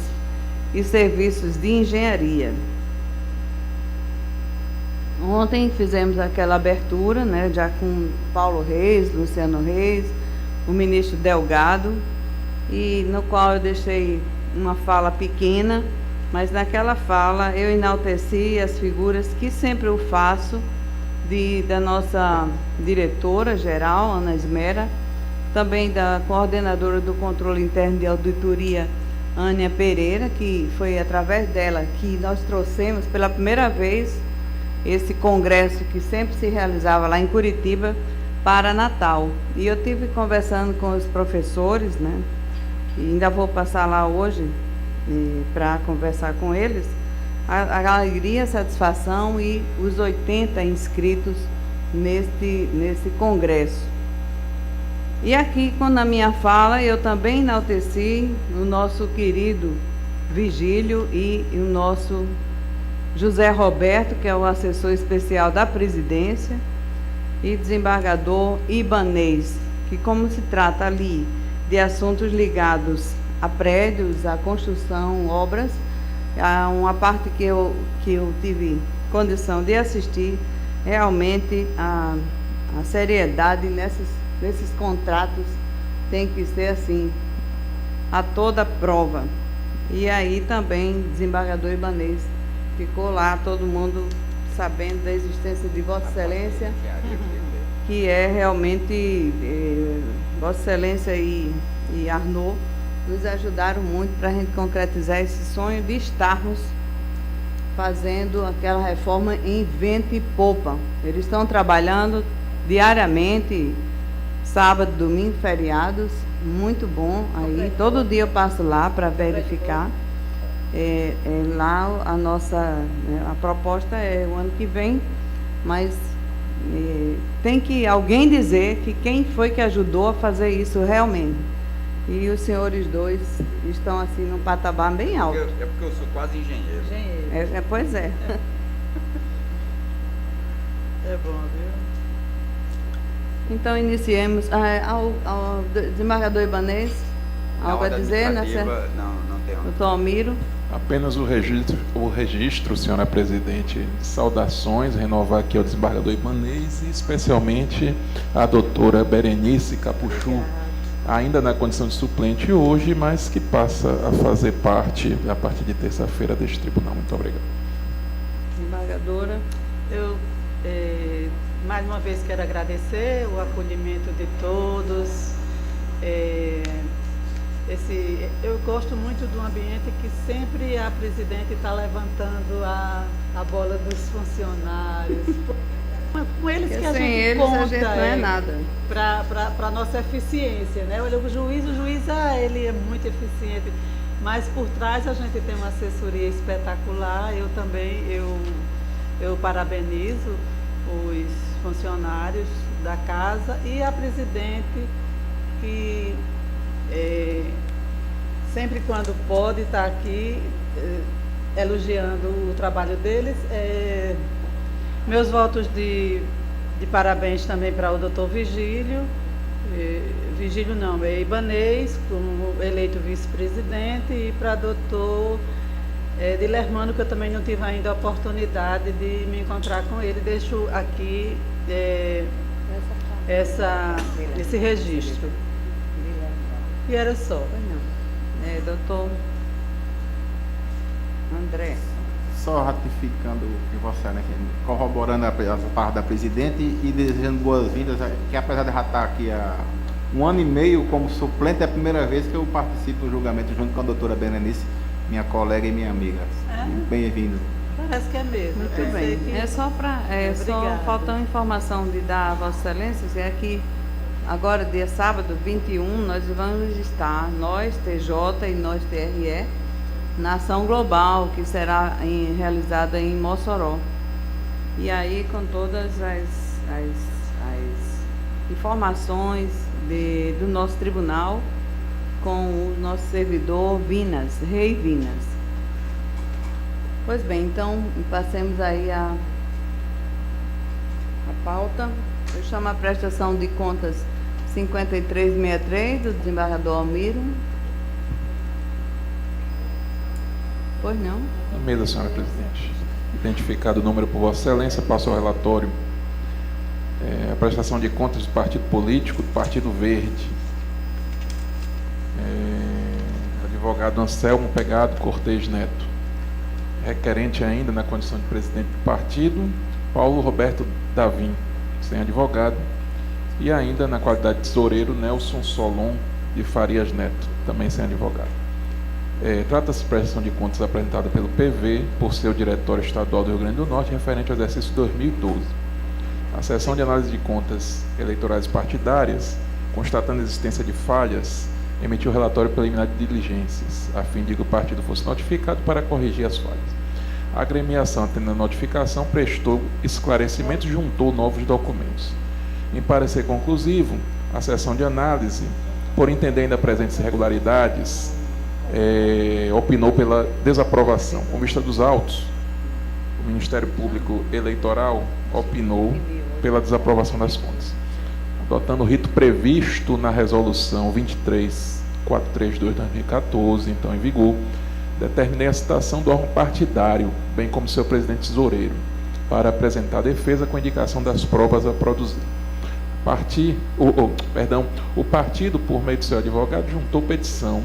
S5: e Serviços de Engenharia. Ontem fizemos aquela abertura, né, já com Paulo Reis, Luciano Reis, o ministro Delgado, e no qual eu deixei uma fala pequena, mas naquela fala eu enalteci as figuras que sempre eu faço, da nossa diretora-geral, Ana Esmera, também da coordenadora do Controle Interno de Auditoria, Ânia Pereira, que foi através dela que nós trouxemos pela primeira vez esse congresso que sempre se realizava lá em Curitiba para Natal. E eu tive conversando com os professores, né, e ainda vou passar lá hoje para conversar com eles, a alegria, a satisfação e os 80 inscritos nesse congresso. E aqui, na minha fala, eu também enalteci o nosso querido Vigílio e o nosso José Roberto, que é o assessor especial da presidência, e desembargador Ibanez, que, como se trata ali de assuntos ligados a prédios, a construção, obras, há uma parte que eu tive condição de assistir, realmente a seriedade nesses contratos tem que ser assim, a toda prova. E aí também, desembargador Ibanez, ficou lá todo mundo sabendo da existência de Vossa Excelência, que é realmente, Vossa Excelência e Arnaud nos ajudaram muito para a gente concretizar esse sonho de estarmos fazendo aquela reforma em vento e popa. Eles estão trabalhando diariamente, sábado, domingo, feriados, muito bom. Aí todo dia eu passo lá para verificar. Lá a proposta é o ano que vem, mas tem que alguém dizer que quem foi que ajudou a fazer isso realmente. E os senhores dois estão assim num patamar bem alto.
S12: É porque eu sou quase engenheiro.
S5: Pois é.
S13: É bom, viu?
S5: Então iniciemos. Ao desembargador Ibanez, algo a dizer, né?
S12: Não tem.
S5: Doutor Almiro.
S6: Apenas o registro, senhora presidente, de saudações, renovar aqui ao desembargador Ibanez e especialmente a doutora Berenice Capuchu, ainda na condição de suplente hoje, mas que passa a fazer parte, a partir de terça-feira, deste tribunal. Muito obrigado.
S5: Desembargadora.
S13: Eu, mais uma vez, quero agradecer o acolhimento de todos. Eu gosto muito do ambiente que sempre a presidente está levantando a bola dos funcionários. Com eles que a gente conta,
S5: a gente não é nada.
S13: Para a nossa eficiência, né? Olha, o juiz, ele é muito eficiente, mas por trás a gente tem uma assessoria espetacular. Eu também, eu parabenizo os funcionários da casa e a presidente que sempre quando pode estar aqui elogiando o trabalho deles. Meus votos de parabéns também para o doutor Vigílio, Ibanez, como eleito vice-presidente, e para o doutor Dilermano, que eu também não tive ainda a oportunidade de me encontrar com ele. Deixo aqui esse registro. E era só.
S5: Doutor André.
S7: Só ratificando que Vossa Excelência, corroborando a parte da presidente e desejando boas-vindas, que apesar de já estar aqui há 1 ano e meio como suplente, é a primeira vez que eu participo do julgamento junto com a doutora Berenice, minha colega e minha amiga. Bem-vindo.
S13: Parece que é mesmo.
S5: Muito bem. Só faltando informação de dar a Vossa Excelência, é que agora, dia sábado, 21, nós vamos estar, nós, TJ e nós, TRE, na ação global, que será realizada em Mossoró. E aí, com todas as informações do nosso tribunal, com o nosso servidor Vinas, Rei Vinas. Pois bem, então, passemos aí a pauta. Eu chamo a prestação de contas 5363, do desembargador Almiro. Pois não.
S6: Na mesa, senhora presidente. Identificado o número por Vossa Excelência, passo ao relatório. A prestação de contas do partido político, do Partido Verde. Advogado Anselmo Pegado Cortez Neto. Requerente ainda na condição de presidente do partido, Paulo Roberto Davim, sem advogado. E ainda na qualidade de tesoureiro, Nelson Solon de Farias Neto, também sem advogado. Trata-se de prestação de contas apresentada pelo PV por seu Diretório Estadual do Rio Grande do Norte, referente ao exercício 2012. A Seção de Análise de Contas Eleitorais Partidárias, constatando a existência de falhas, emitiu relatório preliminar de diligências, a fim de que o partido fosse notificado para corrigir as falhas. A agremiação, tendo a notificação, prestou esclarecimentos e juntou novos documentos. Em parecer conclusivo, a sessão de análise, por entender ainda presentes irregularidades, opinou pela desaprovação. Com vista dos autos, o Ministério Público Eleitoral opinou pela desaprovação das contas. Adotando o rito previsto na Resolução 23432/2014, então em vigor, determinei a citação do órgão partidário, bem como seu presidente tesoureiro, para apresentar a defesa com indicação das provas a produzir. O partido, por meio de seu advogado, juntou petição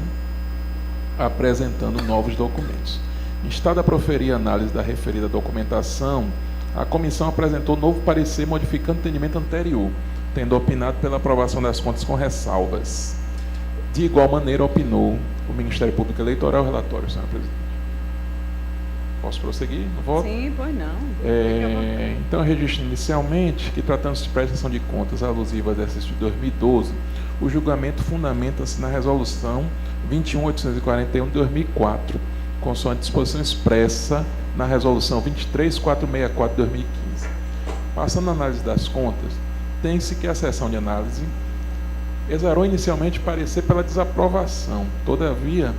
S6: apresentando novos documentos. Instada a proferir a análise da referida documentação, a comissão apresentou novo parecer modificando o entendimento anterior, tendo opinado pela aprovação das contas com ressalvas. De igual maneira, opinou o Ministério Público Eleitoral. Relatório, senhora presidente. Posso prosseguir no voto?
S5: Sim, pois não.
S6: Então, registro inicialmente que, tratando-se de prestação de contas alusiva ao exercício de 2012, o julgamento fundamenta-se na Resolução 21.841 de 2004, consoante disposição expressa na Resolução 23.464 de 2015. Passando à análise das contas, tem-se que a sessão de análise exarou inicialmente parecer pela desaprovação. Todavia,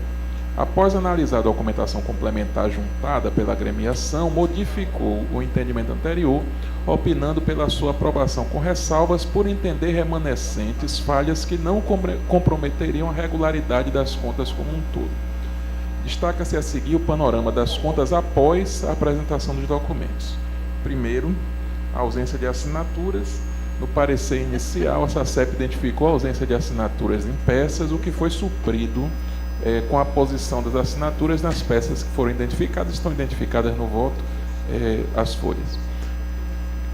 S6: após analisar a documentação complementar juntada pela agremiação, modificou o entendimento anterior, opinando pela sua aprovação com ressalvas por entender remanescentes falhas que não comprometeriam a regularidade das contas como um todo. Destaca-se a seguir o panorama das contas após a apresentação dos documentos. Primeiro, a ausência de assinaturas. No parecer inicial, a SACEP identificou a ausência de assinaturas em peças, o que foi suprido com a posição das assinaturas nas peças que foram identificadas, estão identificadas no voto, as folhas.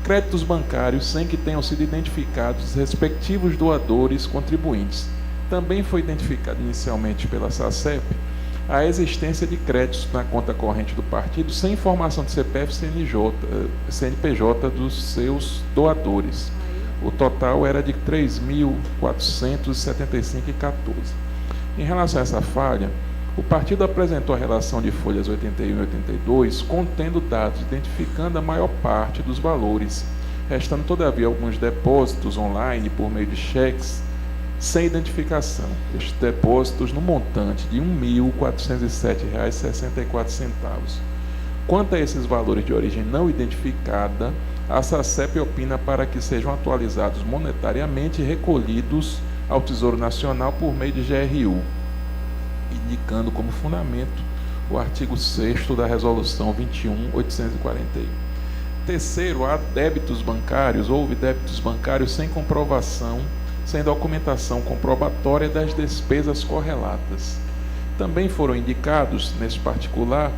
S6: Créditos bancários sem que tenham sido identificados os respectivos doadores contribuintes. Também foi identificado inicialmente pela SACEP a existência de créditos na conta corrente do partido sem informação de CPF e CNPJ dos seus doadores. O total era de R$ 3.475,14. Em relação a essa falha, o partido apresentou a relação de folhas 81 e 82, contendo dados identificando a maior parte dos valores, restando todavia alguns depósitos online por meio de cheques sem identificação. Estes depósitos no montante de R$ 1.407,64. Quanto a esses valores de origem não identificada, a SACEP opina para que sejam atualizados monetariamente e recolhidos ao Tesouro Nacional por meio de GRU, indicando como fundamento o artigo 6º da Resolução 21.841. Terceiro, há débitos bancários, houve débitos bancários sem comprovação, sem documentação comprobatória das despesas correlatas. Também foram indicados, nesse particular,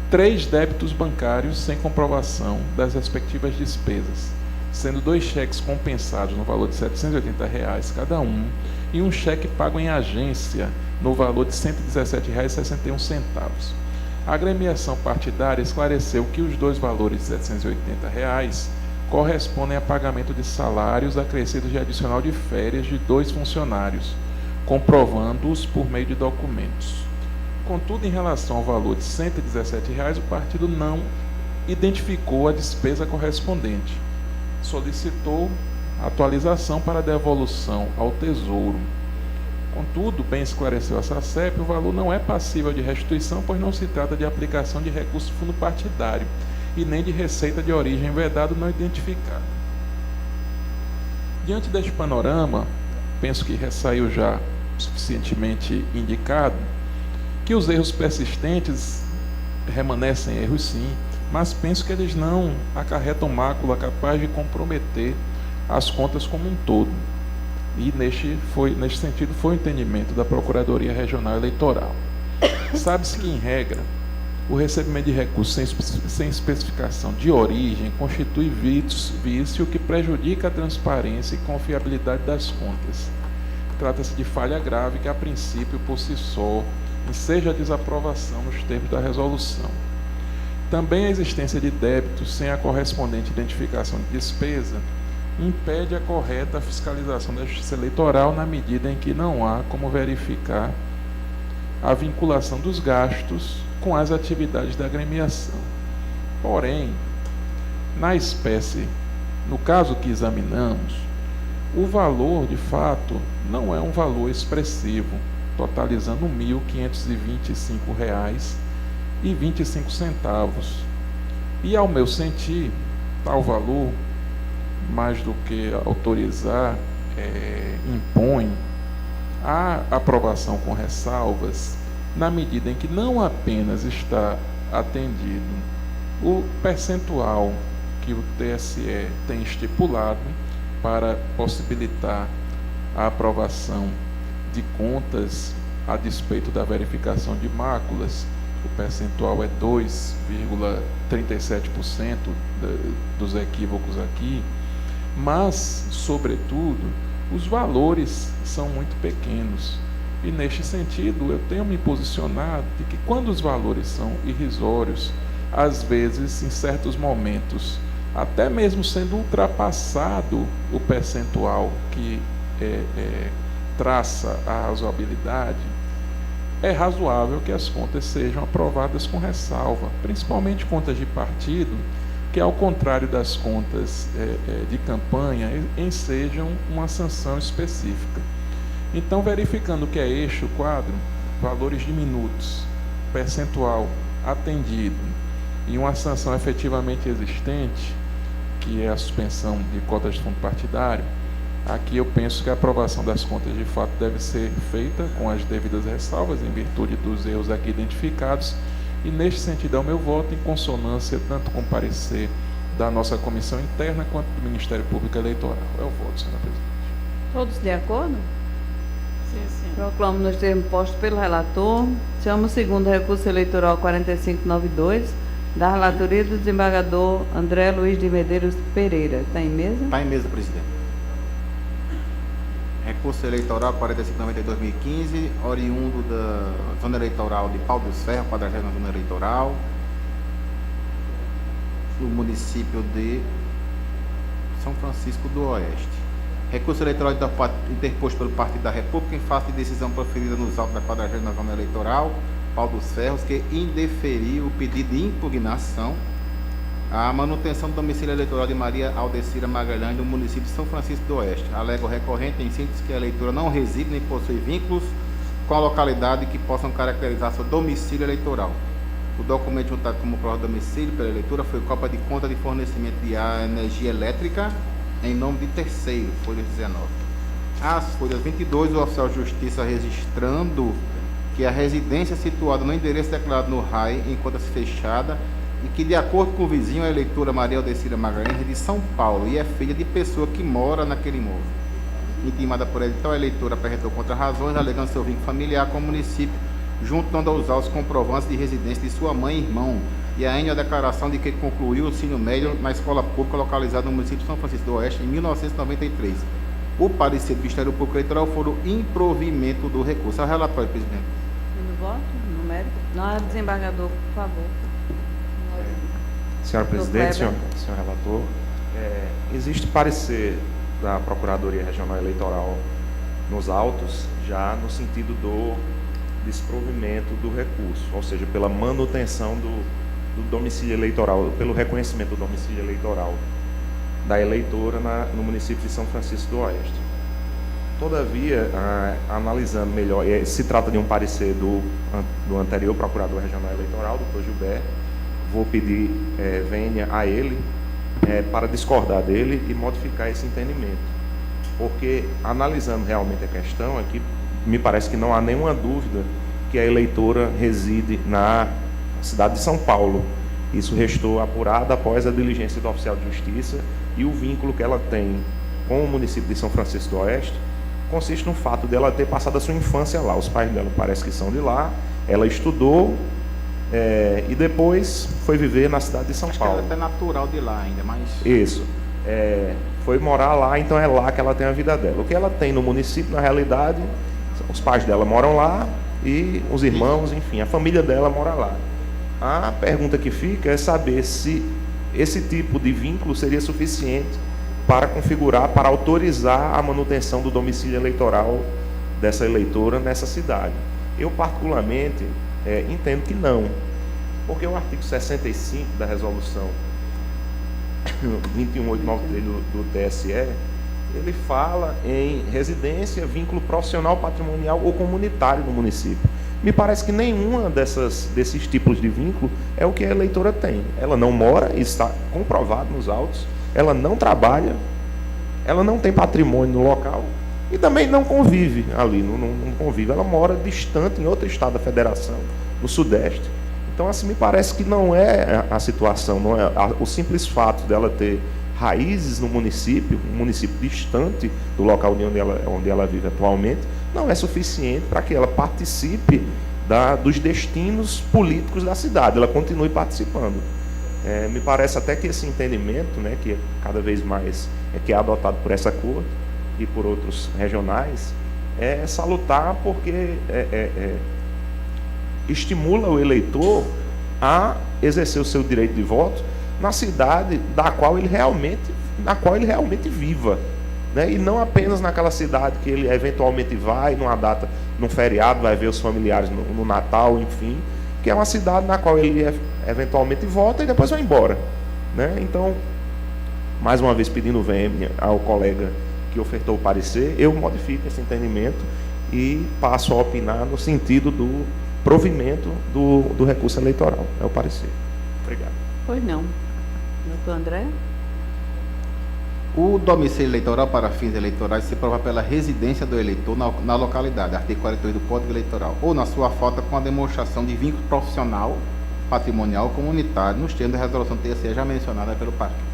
S6: 3 débitos bancários sem comprovação das respectivas despesas, sendo 2 cheques compensados no valor de R$ 780 cada um e um cheque pago em agência no valor de R$ 117,61. A agremiação partidária esclareceu que os 2 valores de R$ 780 correspondem a pagamento de salários acrescidos de adicional de férias de 2 funcionários, comprovando-os por meio de documentos. Contudo, em relação ao valor de R$ 117, o partido não identificou a despesa correspondente. Solicitou atualização para devolução ao Tesouro. Contudo, bem esclareceu a SACEP, o valor não é passível de restituição, pois não se trata de aplicação de recurso de fundo partidário e nem de receita de origem vedado não identificado. Diante deste panorama, penso que ressaiu já suficientemente indicado que os erros persistentes remanescem erros sim, mas penso que eles não acarretam mácula capaz de comprometer as contas como um todo. E neste sentido foi o entendimento da Procuradoria Regional Eleitoral. Sabe-se que, em regra, o recebimento de recursos sem especificação de origem constitui vício que prejudica a transparência e confiabilidade das contas. Trata-se de falha grave que, a princípio, por si só, enseja a desaprovação nos termos da resolução. Também a existência de débitos sem a correspondente identificação de despesa impede a correta fiscalização da Justiça Eleitoral na medida em que não há como verificar a vinculação dos gastos com as atividades da agremiação. Porém, na espécie, no caso que examinamos, o valor, de fato, não é um valor expressivo, totalizando R$ 1.525,25. E, ao meu sentir, tal valor, mais do que autorizar, impõe a aprovação com ressalvas, na medida em que não apenas está atendido o percentual que o TSE tem estipulado para possibilitar a aprovação de contas a despeito da verificação de máculas. O percentual é 2,37% dos equívocos aqui, mas, sobretudo, os valores são muito pequenos. E, neste sentido, eu tenho me posicionado de que, quando os valores são irrisórios, às vezes, em certos momentos, até mesmo sendo ultrapassado o percentual que traça a razoabilidade, é razoável que as contas sejam aprovadas com ressalva, principalmente contas de partido, que, ao contrário das contas de campanha, ensejam uma sanção específica. Então, verificando que é este o quadro, valores diminutos, percentual atendido e uma sanção efetivamente existente, que é a suspensão de cotas de fundo partidário, aqui eu penso que a aprovação das contas de fato deve ser feita com as devidas ressalvas, em virtude dos erros aqui identificados, e neste sentido é o meu voto, em consonância tanto com o parecer da nossa comissão interna quanto do Ministério Público Eleitoral. É o voto, senhora presidente.
S5: Todos de acordo?
S13: Sim, sim.
S5: Proclamo nos termos postos pelo relator. Chamo o segundo recurso eleitoral 4592, da relatoria do desembargador André Luiz de Medeiros Pereira. Está em mesa?
S7: Está em mesa, presidente. Recurso eleitoral 4592-2015, oriundo da zona eleitoral de Pau dos Ferros, 40ª zona eleitoral, do município de São Francisco do Oeste. Recurso eleitoral interposto pelo Partido da República em face de decisão proferida nos autos da 40ª zona eleitoral, Pau dos Ferros, que indeferiu o pedido de impugnação à manutenção do domicílio eleitoral de Maria Aldecira Magalhães, do município de São Francisco do Oeste. Alega o recorrente, em síntese, que a eleitora não reside nem possui vínculos com a localidade que possam caracterizar seu domicílio eleitoral. O documento juntado como prova de domicílio pela eleitora foi cópia de conta de fornecimento de energia elétrica em nome de terceiro, folha 19. As folhas 22, o oficial de justiça registrando que a residência situada no endereço declarado no RAI encontra-se fechada e que, de acordo com o vizinho, a eleitora Maria Aldecira Magalhães é de São Paulo e é filha de pessoa que mora naquele imóvel. Intimada por ela, então, a eleitora apresentou contra-razões, alegando seu vínculo familiar com o município, juntando aos autos comprovantes de residência de sua mãe e irmão, e ainda a declaração de que concluiu o ensino médio na escola pública localizada no município de São Francisco do Oeste em 1993. O parecer do Ministério Público Eleitoral foi o improvimento do recurso. É o relatório, presidente.
S5: No voto, no mérito. Não, desembargador, por favor.
S2: Senhora presidente, senhor relator, existe parecer da Procuradoria Regional Eleitoral nos autos, já no sentido do desprovimento do recurso, ou seja, pela manutenção do domicílio eleitoral, pelo reconhecimento do domicílio eleitoral da eleitora no município de São Francisco do Oeste. Todavia, analisando melhor, se trata de um parecer do anterior Procurador Regional Eleitoral, doutor Gilberto. Vou pedir vênia a ele para discordar dele e modificar esse entendimento. Porque, analisando realmente a questão, aqui me parece que não há nenhuma dúvida que a eleitora reside na cidade de São Paulo. Isso restou apurado após a diligência do oficial de justiça, e o vínculo que ela tem com o município de São Francisco do Oeste consiste no fato dela ter passado a sua infância lá. Os pais dela parece que são de lá, ela estudou, e depois foi viver na cidade de São Paulo.
S7: Ela é até natural de lá ainda, mas...
S2: Isso. Foi morar lá, então é lá que ela tem a vida dela. O que ela tem no município, na realidade, os pais dela moram lá e os irmãos, enfim, a família dela mora lá. A pergunta que fica é saber se esse tipo de vínculo seria suficiente para configurar, para autorizar a manutenção do domicílio eleitoral dessa eleitora nessa cidade. Eu, particularmente, entendo que não. Porque o artigo 65 da resolução 21893 do TSE, ele fala em residência, vínculo profissional, patrimonial ou comunitário no município. Me parece que nenhuma desses tipos de vínculo é o que a eleitora tem. Ela não mora, está comprovado nos autos, ela não trabalha, ela não tem patrimônio no local e também não convive ali, não convive. Ela mora distante em outro estado da federação, no Sudeste. Então, assim, me parece que não é a situação, não é o simples fato dela ter raízes no município, um município distante do local onde ela vive atualmente, não é suficiente para que ela participe dos destinos políticos da cidade, ela continue participando. Me parece até que esse entendimento, né, que cada vez mais que é adotado por essa corte e por outros regionais, é salutar porque estimula o eleitor a exercer o seu direito de voto na cidade na qual ele realmente viva, né? E não apenas naquela cidade que ele eventualmente vai numa data, num feriado, vai ver os familiares no Natal, enfim, que é uma cidade na qual ele eventualmente vota e depois vai embora, né? Então, mais uma vez pedindo vênia ao colega que ofertou o parecer, eu modifico esse entendimento e passo a opinar no sentido do provimento do recurso eleitoral. É o parecer. Obrigado.
S5: Pois não. Doutor André?
S7: O domicílio eleitoral para fins eleitorais se prova pela residência do eleitor na localidade, artigo 48 do Código Eleitoral, ou na sua falta com a demonstração de vínculo profissional, patrimonial ou comunitário, nos termos da resolução TSE já mencionada pelo partido.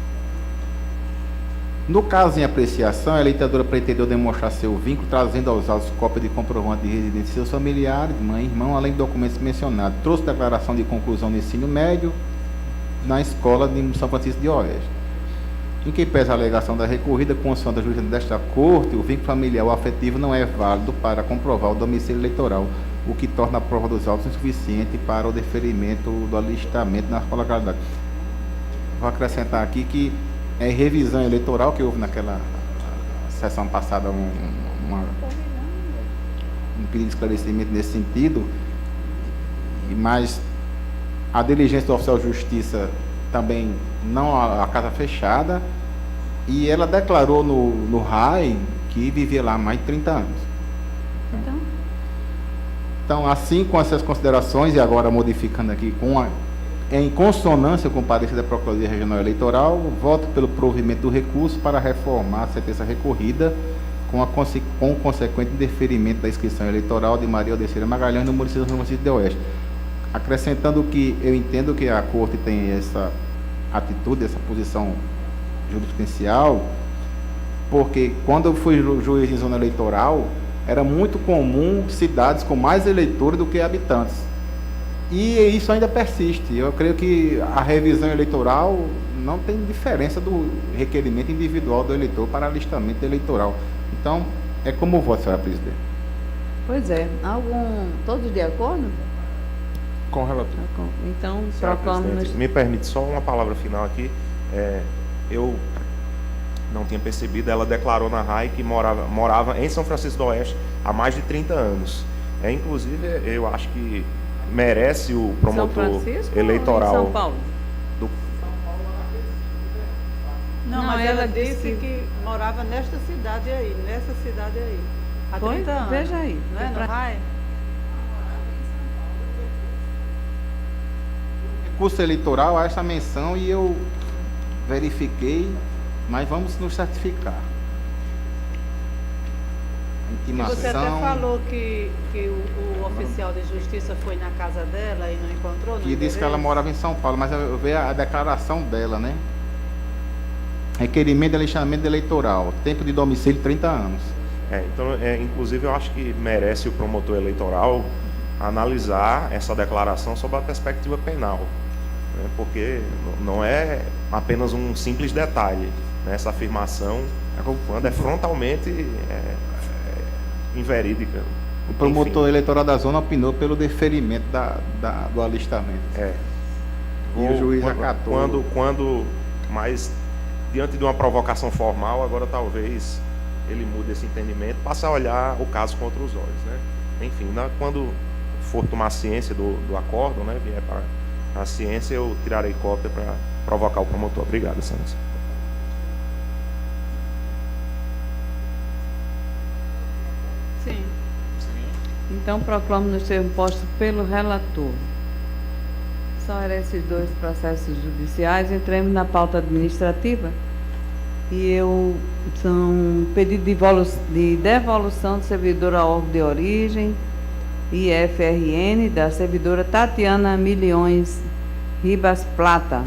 S7: No caso em apreciação, a eleitadora pretendeu demonstrar seu vínculo, trazendo aos autos cópia de comprovante de residência de seus familiares, mãe e irmão, além de documentos mencionados. Trouxe declaração de conclusão do ensino médio na escola de São Francisco de Oeste. Em que pese a alegação da recorrida, consoante a juíza desta corte, o vínculo familiar ou afetivo não é válido para comprovar o domicílio eleitoral, o que torna a prova dos autos insuficiente para o deferimento do alistamento na localidade. Vou acrescentar aqui que é revisão eleitoral que houve naquela sessão passada um pedido de esclarecimento nesse sentido, mas a diligência do oficial de justiça também não a casa fechada, e ela declarou no RAI que vivia lá há mais de 30 anos. Então, assim, com essas considerações, e agora modificando aqui em consonância com o parecer da Procuradoria Regional Eleitoral, voto pelo provimento do recurso para reformar a sentença recorrida com o consequente deferimento da inscrição eleitoral de Maria Odeceira Magalhães no município de São Francisco de Oeste. Acrescentando que eu entendo que a Corte tem essa atitude, essa posição jurisprudencial, porque quando eu fui juiz em zona eleitoral, era muito comum cidades com mais eleitores do que habitantes. E isso ainda persiste. Eu creio que a revisão eleitoral não tem diferença do requerimento individual do eleitor para alistamento eleitoral. Então, é como o voto, senhora presidente.
S5: Pois é. Todos de acordo?
S7: Com o relator.
S5: Então,
S2: Senhora
S5: trocamos...
S2: Presidente, me permite só uma palavra final aqui. Eu não tinha percebido, ela declarou na RAI que morava em São Francisco do Oeste há mais de 30 anos. Inclusive, eu acho que merece o promotor eleitoral.
S5: Ou em São Paulo?
S13: Não, mas ela disse que morava nessa cidade aí. Há 30 anos.
S5: Veja aí.
S13: Não é? No RAI?
S7: Recurso eleitoral há essa menção e eu verifiquei, mas vamos nos certificar. Intimação.
S13: Você até falou que o oficial de justiça foi na casa dela e não encontrou?
S7: Que disse que ela morava em São Paulo, mas eu vi a declaração dela, né? Requerimento de alistamento eleitoral, tempo de domicílio 30 anos.
S2: Então, inclusive, eu acho que merece o promotor eleitoral analisar essa declaração sob a perspectiva penal, né? Porque não é apenas um simples detalhe, né? Essa afirmação, quando é frontalmente inverídica.
S7: O promotor eleitoral da zona opinou pelo deferimento do alistamento. E o juiz acatou.
S2: Mas diante de uma provocação formal, agora talvez ele mude esse entendimento, passe a olhar o caso com outros olhos, né? Enfim, quando for tomar ciência do acórdão, né, vier para a ciência, eu tirarei cópia para provocar o promotor. Obrigado, Excelência.
S13: Sim.
S5: Então, proclamo nos termos postos pelo relator. Só eram esses dois processos judiciais. Entremos na pauta administrativa. E são pedido de devolução do servidor ao órgão de origem, IFRN, da servidora Tatiana Milhões Ribas Plata.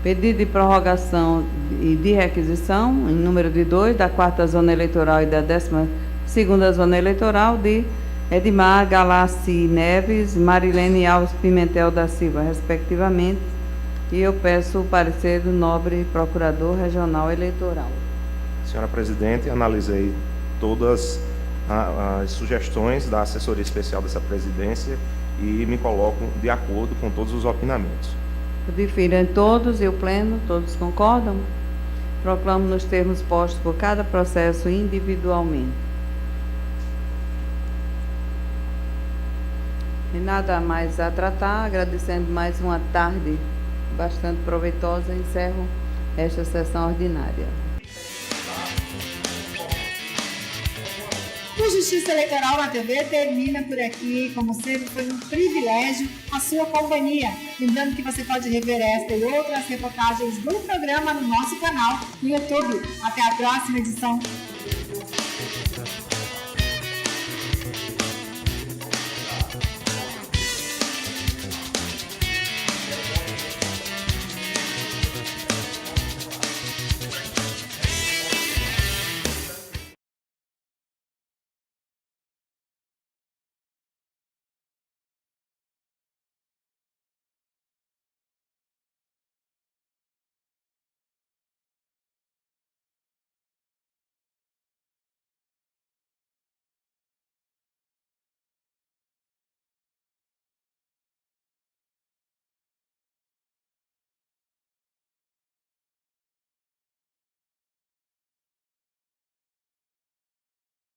S5: Pedido de prorrogação e de requisição, em número de 2, da 4ª Zona Eleitoral e da 12ª Zona Eleitoral, de Edmar Galassi Neves, Marilene Alves Pimentel da Silva, respectivamente. E eu peço o parecer do nobre Procurador Regional Eleitoral.
S2: Senhora Presidente, analisei todas as sugestões da assessoria especial dessa presidência e me coloco de acordo com todos os opinamentos.
S5: Difirem todos e o Pleno, todos concordam? Proclamo nos termos postos por cada processo individualmente. E nada mais a tratar, agradecendo mais uma tarde bastante proveitosa, encerro esta sessão ordinária.
S1: O Justiça Eleitoral na TV termina por aqui. Como sempre, foi um privilégio a sua companhia. Lembrando que você pode rever esta e outras reportagens do programa no nosso canal no YouTube. Até a próxima edição.